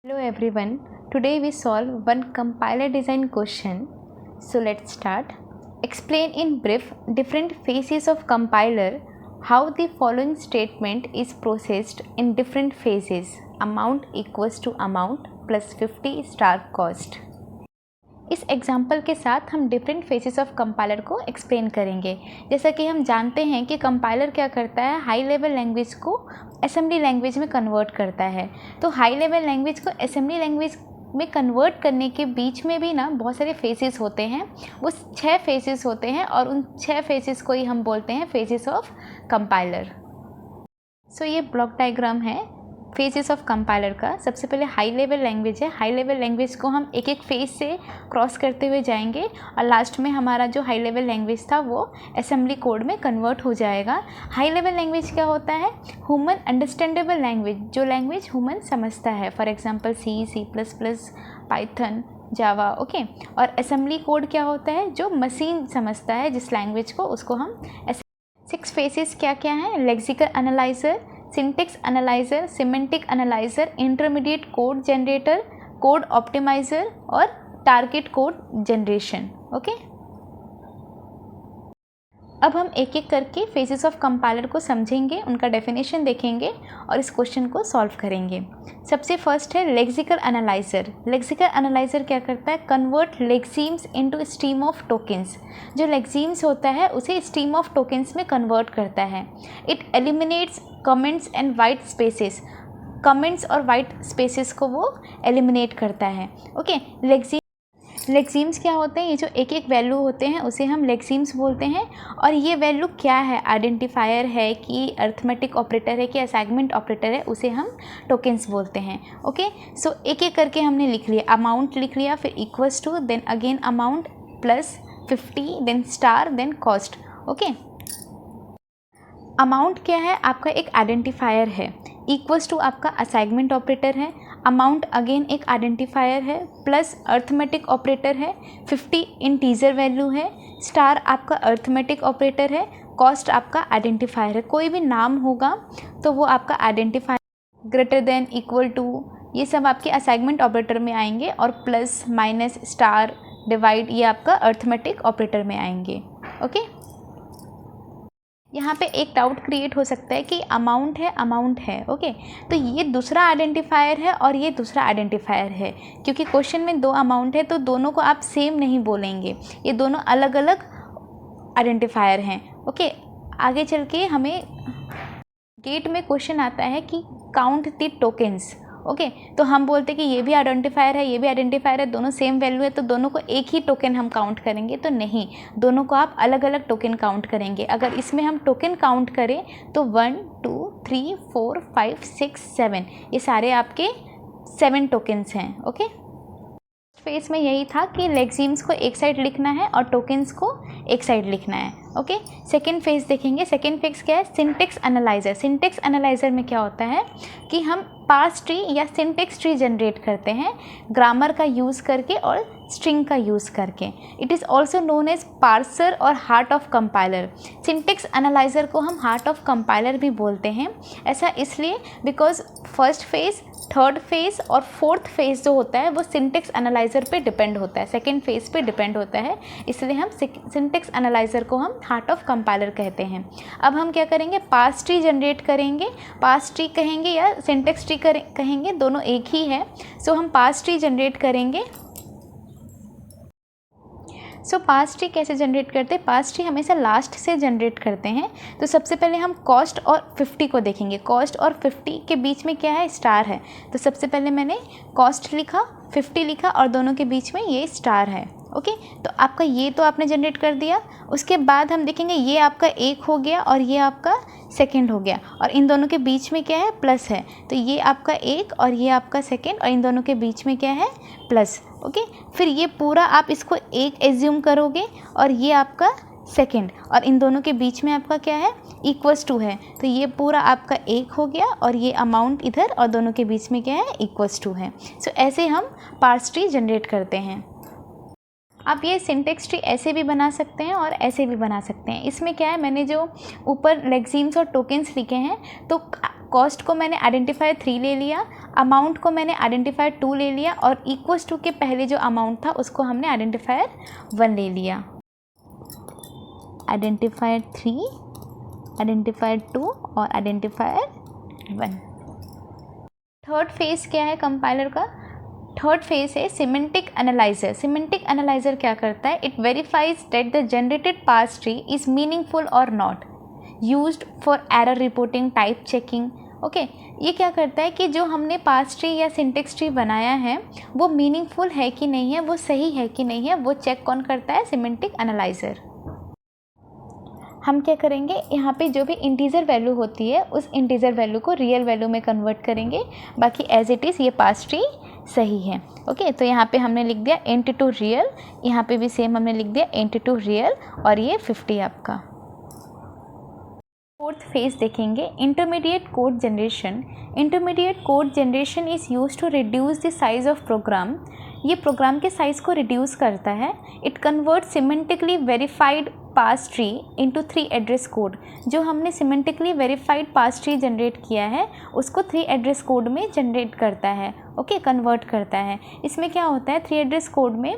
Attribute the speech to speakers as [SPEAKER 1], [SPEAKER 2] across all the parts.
[SPEAKER 1] Hello everyone, today we solve one compiler design question. So let's start. Explain in brief different phases of compiler, how the following statement is processed in different phases. Amount equals to amount plus 50 star cost. इस example के साथ हम different phases of compiler को explain करेंगे। जैसा कि हम जानते हैं कि कंपाइलर क्या करता है, हाई लेवल लैंग्वेज को असेंबली लैंग्वेज में कन्वर्ट करता है। तो हाई लेवल लैंग्वेज को असेंबली लैंग्वेज में कन्वर्ट करने के बीच में भी ना बहुत सारे फेसेस होते हैं। वो 6 फेसेस होते हैं और उन 6 फेसेस को ही हम बोलते हैं फेसेस ऑफ कंपाइलर। सो ये ब्लॉक डायग्राम है फेजेस ऑफ कंपाइलर का। सबसे पहले हाई लेवल लैंग्वेज है। हाई लेवल लैंग्वेज को हम एक एक फेज से क्रॉस करते हुए जाएंगे और लास्ट में हमारा जो हाई लेवल लैंग्वेज था वो असेंबली कोड में कन्वर्ट हो जाएगा। हाई लेवल लैंग्वेज क्या होता है? ह्यूमन अंडरस्टैंडेबल लैंग्वेज, जो लैंग्वेज ह्यूमन समझता है। For example C++, Python, Java, okay. और असेंबली कोड क्या होता है? जो मशीन समझता है जिस लैंग्वेज को, उसको हम 6 फेसेस क्या क्या हैं? Lexical analyser, syntax analyser, semantic analyser, intermediate code generator, code optimiser और टारगेट कोड जनरेशन। ओके, अब हम एक एक करके फेजेस ऑफ कंपाइलर को समझेंगे, उनका डेफिनेशन देखेंगे और इस क्वेश्चन को सॉल्व करेंगे। सबसे फर्स्ट है लेक्सिकल एनालाइजर। लेक्सिकल एनालाइजर क्या करता है? Convert lexemes into stream of tokens. जो लेक्सीम्स होता है उसे स्ट्रीम ऑफ टोकन्स में कन्वर्ट करता है। It eliminates comments and white spaces. Comments और वाइट स्पेसेस को वो एलिमिनेट करता है। ओके, लेक्सीम्स क्या होते हैं? ये जो एक एक वैल्यू होते हैं उसे हम लेक्सीम्स बोलते हैं। और ये वैल्यू क्या है? आइडेंटिफायर है कि अर्थमेटिक ऑपरेटर है कि असाइनमेंट ऑपरेटर है, उसे हम टोकन्स बोलते हैं। ओके, सो एक एक करके हमने लिख लिया। अमाउंट लिख लिया, फिर equals to, then again amount plus 50, then star, then cost. Okay, amount क्या है? आपका एक आइडेंटिफायर है। इक्वल्स टू आपका असाइनमेंट ऑपरेटर है। अमाउंट अगेन एक आइडेंटिफायर है, प्लस अर्थमेटिक ऑपरेटर है। 50 इंटीजर वैल्यू है। स्टार आपका अर्थमेटिक ऑपरेटर है। कॉस्ट आपका आइडेंटिफायर है। कोई भी नाम होगा तो वो आपका identifier, greater than, equal to, ये सब आपके असाइनमेंट ऑपरेटर में आएंगे। और प्लस, माइनस, स्टार, डिवाइड, ये आपका अर्थमेटिक ऑपरेटर में आएंगे। ओके, यहाँ पे एक डाउट क्रिएट हो सकता है कि अमाउंट है। ओके, तो ये दूसरा आइडेंटिफायर है और ये दूसरा आइडेंटिफायर है। क्योंकि क्वेश्चन में 2 अमाउंट है तो दोनों को आप सेम नहीं बोलेंगे, ये दोनों अलग अलग आइडेंटिफायर हैं। ओके, आगे चल के हमें गेट में क्वेश्चन आता है कि काउंट द टोकन्स। ओके, तो हम बोलते हैं कि ये भी आइडेंटिफायर है, ये भी आइडेंटिफायर है, दोनों सेम वैल्यू है तो दोनों को एक ही टोकन हम काउंट करेंगे। तो नहीं, दोनों को आप अलग अलग टोकन काउंट करेंगे। अगर इसमें हम टोकन काउंट करें तो 1 2 3 4 5 6 7, ये सारे आपके 7 टोकन्स हैं। ओके, फेस में यही था कि लेक्सीम्स को एक साइड लिखना है और टोकन्स को एक साइड लिखना है। ओके, सेकेंड फेज देखेंगे। सेकेंड फेज क्या है? Syntax analyser. सिंटेक्स एनालाइजर में क्या होता है कि हम पार्स ट्री या सिंटेक्स ट्री जनरेट करते हैं ग्रामर का यूज़ करके और स्ट्रिंग का यूज़ करके। It is also known as parser और heart of compiler. Syntax analyser को हम हार्ट ऑफ कंपाइलर भी बोलते हैं। ऐसा इसलिए because first phase, third phase और फोर्थ फेज जो होता है वो सिंटेक्स एनालाइजर पे डिपेंड होता है, सेकेंड फेज पे डिपेंड होता है, इसलिए हम सिंटेक्स एनालाइजर को हम हार्ट ऑफ कंपाइलर कहते हैं। अब हम क्या करेंगे? पार्स ट्री जनरेट करेंगे। पार्स ट्री कहेंगे या सिंटेक्स ट्री कहेंगे, दोनों एक ही है। सो हम पार्स ट्री जनरेट करेंगे। सो पार्स ट्री कैसे जनरेट करते हैं? पार्स ट्री हमेशा लास्ट से जनरेट करते हैं। तो सबसे पहले हम कॉस्ट और 50 को देखेंगे। कॉस्ट और 50 के बीच में क्या है? स्टार है। तो सबसे पहले मैंने कॉस्ट लिखा, 50 लिखा और दोनों के बीच में ये स्टार है। ओके, तो आपका ये तो आपने जनरेट कर दिया। उसके बाद हम देखेंगे ये आपका 1 हो गया और ये आपका सेकंड हो गया और इन दोनों के बीच में क्या है? प्लस है। तो ये आपका 1 और ये आपका सेकंड और इन दोनों के बीच में क्या है? प्लस। ओके, फिर ये पूरा आप इसको 1 एज्यूम करोगे और ये आपका सेकंड और इन दोनों के बीच में आपका क्या है? इक्वल्स टू है। तो ये पूरा आपका 1 हो गया और ये अमाउंट इधर और दोनों के बीच में क्या है? इक्वल्स टू है। सो ऐसे हम पार्स ट्री जनरेट करते हैं। आप ये सिंटेक्स ट्री ऐसे भी बना सकते हैं और ऐसे भी बना सकते हैं। इसमें क्या है, मैंने जो ऊपर लेक्सीम्स और टोकन्स लिखे हैं तो कॉस्ट को मैंने आइडेंटिफायर 3 ले लिया, अमाउंट को मैंने आइडेंटिफायर 2 ले लिया और इक्वल्स टू के पहले जो अमाउंट था उसको हमने आइडेंटिफायर 1 ले लिया। आइडेंटिफायर 3, आइडेंटिफायर 2 और आइडेंटिफायर 1। थर्ड फेज क्या है कंपाइलर का? थर्ड फेज है सिमेंटिक एनालाइजर। सिमेंटिक एनालाइजर क्या करता है? It verifies that the generated parse tree is meaningful और not, used for error reporting, type checking. Okay, ये क्या करता है कि जो हमने पार्स ट्री या सिंटेक्स ट्री बनाया है वो मीनिंगफुल है कि नहीं है, वो सही है कि नहीं है, वो चेक कौन करता है? Semantic analyser. हम क्या करेंगे, यहाँ पे जो भी इंटीजर वैल्यू होती है उस इंटीजर वैल्यू को रियल वैल्यू में कन्वर्ट करेंगे, बाकी एज इट इज़ ये पार्स ट्री सही है। ओके, तो यहाँ पे हमने लिख दिया int टू रियल, यहाँ पे भी सेम हमने लिख दिया int टू रियल और ये 50 आपका। फोर्थ फेज देखेंगे intermediate code generation. Intermediate code generation is use to reduce the size of program. ये प्रोग्राम के साइज़ को रिड्यूस करता है। It convert semantically verified parse tree into 3 address code. जो हमने semantically verified parse tree generate किया है उसको 3 एड्रेस कोड में जनरेट करता है। ओके, कन्वर्ट करता है। इसमें क्या होता है, 3 एड्रेस कोड में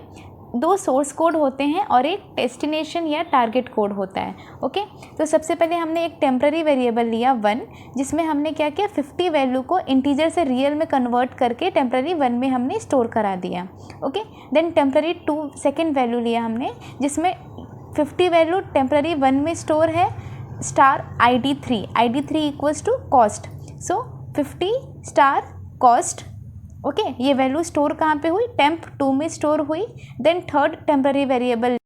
[SPEAKER 1] 2 सोर्स कोड होते हैं और एक डेस्टिनेशन या टारगेट कोड होता है। ओके, तो सबसे पहले हमने एक टेम्पररी वेरिएबल लिया 1, जिसमें हमने क्या किया, 50 वैल्यू को इंटीजर से रियल में कन्वर्ट करके टेम्पररी 1 में हमने स्टोर करा दिया। Okay, then temporary 2 second value लिया हमने, जिसमें 50 वैल्यू टेम्पररी 1 में स्टोर है, star ID3 equals to cost, so 50 star cost. Okay, ये वैल्यू स्टोर कहाँ पे हुई? टेम्प 2 में स्टोर हुई। देन थर्ड टेम्पररी वेरिएबल,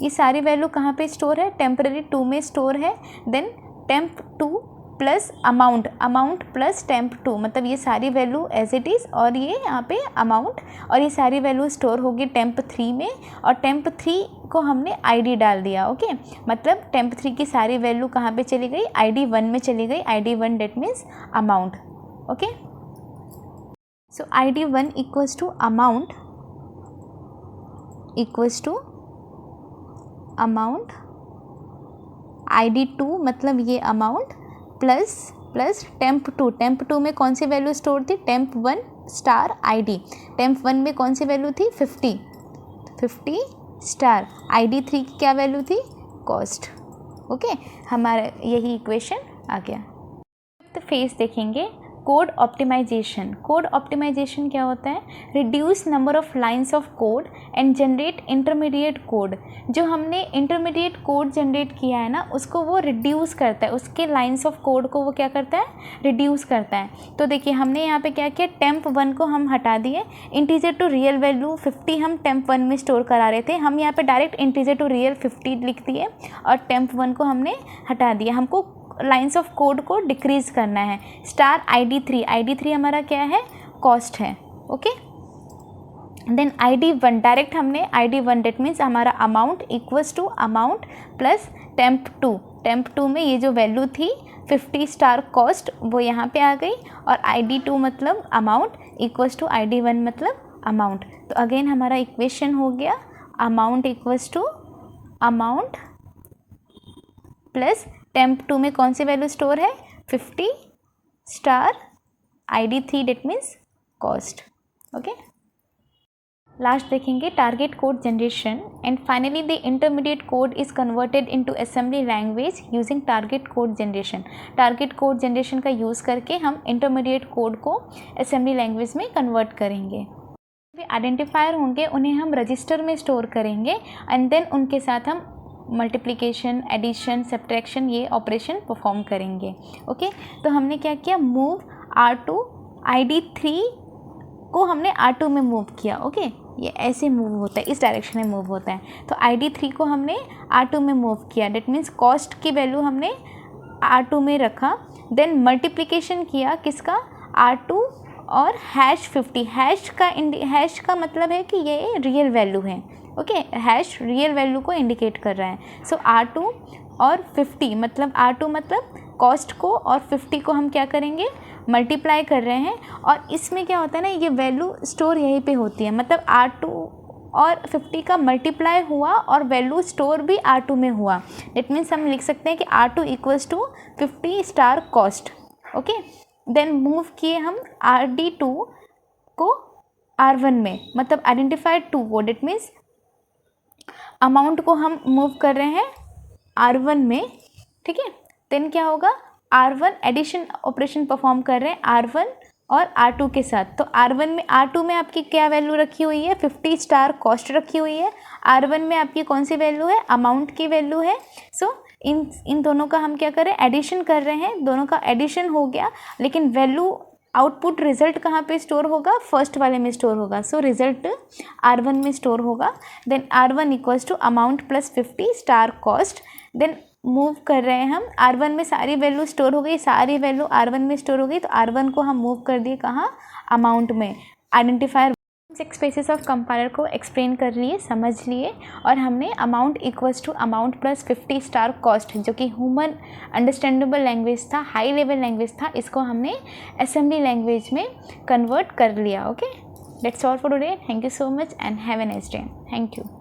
[SPEAKER 1] ये सारी वैल्यू कहाँ पे स्टोर है? टेम्पररी 2 में स्टोर है। Then temp 2 plus amount plus temp 2, मतलब ये सारी वैल्यू एज इट इज़ और ये यहाँ पे अमाउंट, और ये सारी वैल्यू स्टोर होगी टेम्प 3 में, और टेम्प 3 को हमने ID डाल दिया। ओके, मतलब टेम्प 3 की सारी वैल्यू कहाँ पे चली गई? ID1 में चली गई। ID1 that means amount. Okay, so ID1 equals to amount equals to amount, ID2 मतलब ये अमाउंट प्लस टेम्प 2 में कौन सी वैल्यू स्टोर थी? Temp 1 star ID। टेम्प 1 में कौन सी वैल्यू थी? 50 स्टार ID3 की क्या वैल्यू थी? कॉस्ट। ओके, हमारा यही इक्वेशन आ गया। तो फेज देखेंगे कोड ऑप्टिमाइजेशन। कोड ऑप्टिमाइजेशन क्या होता है? Reduce number of lines of code and generate intermediate code. जो हमने इंटरमीडिएट कोड जनरेट किया है ना, उसको वो रिड्यूस करता है, उसके लाइंस ऑफ कोड को वो क्या करता है? रिड्यूस करता है। तो देखिए हमने यहाँ पे क्या किया, टेम्प 1 को हम हटा दिए, इंटीजर टू रियल वैल्यू 50 हम टेम्प 1 में स्टोर करा रहे थे, हम यहाँ पे डायरेक्ट इंटीजर टू रियल 50 लिख दिए और टेम्प 1 को हमने हटा दिया। हमको लाइंस ऑफ कोड को डिक्रीज करना है। स्टार ID3 हमारा क्या है? कॉस्ट है। ओके, देन ID1 डायरेक्ट हमने ID1 डेट मीन्स हमारा amount equals to amount plus temp 2 में ये जो वैल्यू थी 50 स्टार कॉस्ट वो यहाँ पे आ गई, और ID2 मतलब अमाउंट इक्वल्स टू ID1 मतलब अमाउंट। तो अगेन हमारा इक्वेशन हो गया amount equals to amount plus temp 2 में कौन सी वैल्यू स्टोर है? 50 स्टार ID3 डेट मीन्स कॉस्ट। ओके, लास्ट देखेंगे target code generation and finally the intermediate code is converted into assembly language using target code generation. Target code generation का use करके हम intermediate code को assembly language में convert करेंगे। Identifier होंगे उन्हें हम रजिस्टर में स्टोर करेंगे एंड देन उनके साथ हम मल्टीप्लिकेशन, एडिशन, सब्ट्रैक्शन ये ऑपरेशन परफॉर्म करेंगे। ओके, तो हमने क्या किया, मूव R2 ID3 को हमने R2 में मूव किया। ओके, ये ऐसे मूव होता है, इस डायरेक्शन में मूव होता है। तो ID3 को हमने R2 में मूव किया, डेट मीन्स कॉस्ट की वैल्यू हमने R2 में रखा। देन मल्टीप्लिकेशन किया किसका? R2 और #50। हैश का मतलब है कि ये रियल वैल्यू है। ओके, हैश रियल वैल्यू को इंडिकेट कर रहा है। सो R2 और 50 मतलब R2 मतलब कॉस्ट को और 50 को हम क्या करेंगे? मल्टीप्लाई कर रहे हैं। और इसमें क्या होता है ना, ये वैल्यू स्टोर यहीं पे होती है, मतलब R2 और 50 का मल्टीप्लाई हुआ और वैल्यू स्टोर भी R2 में हुआ। दैट मीन्स हम लिख सकते हैं कि R2 equals to 50 star cost. Okay. Then move किए हम RD2 को R1 में, मतलब आइडेंटिफाइड 2 को, डेट मीन्स अमाउंट को हम मूव कर रहे हैं R1 में, ठीक है। देन क्या होगा, R1 एडिशन ऑपरेशन परफॉर्म कर रहे हैं R1 और R2 के साथ। तो R2 में आपकी क्या वैल्यू रखी हुई है, 50 स्टार कॉस्ट रखी हुई है। R1 में आपकी कौन सी वैल्यू है, अमाउंट की वैल्यू है। सो इन दोनों का हम क्या कर रहे हैं, एडिशन कर रहे हैं, दोनों का एडिशन हो गया, लेकिन वैल्यू आउटपुट रिजल्ट कहाँ पे स्टोर होगा, फर्स्ट वाले में स्टोर होगा। सो रिजल्ट R1 में स्टोर होगा। Then R1 equals to amount plus 50 star cost. Then move कर रहे हैं हम, R1 में सारी वैल्यू स्टोर हो गई, सारी वैल्यू R1 में स्टोर हो गई, तो R1 को हम मूव कर दिए कहाँ, अमाउंट में। आइडेंटिफायर 6 स्पेसिस ऑफ कंपाइलर को एक्सप्लेन कर लिए, समझ लिए, और हमने amount equals to amount plus 50 star cost, जो कि ह्यूमन अंडरस्टैंडेबल लैंग्वेज था, हाई लेवल लैंग्वेज था, इसको हमने असेंबली लैंग्वेज में कन्वर्ट कर लिया। Okay, that's all for today. Thank you so much and have a nice day. Thank you.